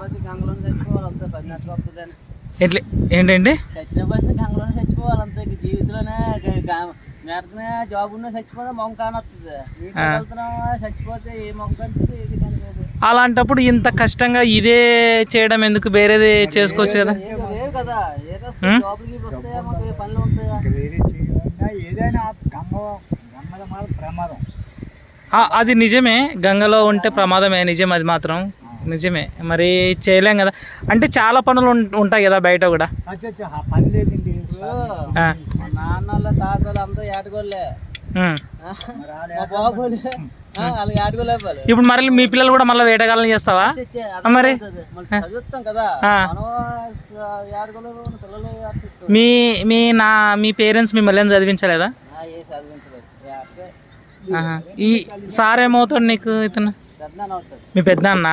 చచ్చినప్పటి గంగలోనే చచ్చిపోవాలి అంతే, పది నెలలు వస్తుందని. ఎట్లా ఏంటండి? చచ్చినప్పటి గంగలోనే చచ్చిపోవాలి అంతే, జీవితంలోనే నేర్చుకునే జాబ్ ఉన్నా చచ్చిపోతే మొంగ కానొస్తుంది. వెళ్తున్నావా చచ్చిపోతే ఏ మొంగ కనిపిస్తుంది, ఏది కనిపించదు. అలాంటప్పుడు ఇంత కష్టంగా ఇదే చేయడం ఎందుకు, వేరేది చేసుకోవచ్చు కదా? లేవు కదా, జాబులు వస్తాయా, మాకు పనులు ఉంటాయా? ఏదైనా గంగల మాట ప్రమాదం. అది నిజమే, గంగలో ఉంటే ప్రమాదమే, నిజం, అది మాత్రం నిజమే. మరి చేయలేం కదా, అంటే చాలా పనులు ఉంటాయి కదా బయట కూడా. పని లేదండి. మా నాన్నల తాతలు అంతా ఏటగోళ్ళే, మా బాబులే వాళ్ళకి ఏటగోలేపాలి. ఇప్పుడు మరి మీ పిల్లలు కూడా మళ్ళీ వేటగాళ్ళని చేస్తావా? మరి చదువుతాం కదా మనం, ఏటగోలే పిల్లలు. మీ పేరెంట్స్ మిమ్మల్ని ఏం చదివించలేదా? ఏ చదివించలేదు. ఈ సార్ ఏమవుతాడు నీకు? ఇతను పెద్దనాన్న అవుతాడు. మీ పెద్దనాన్న.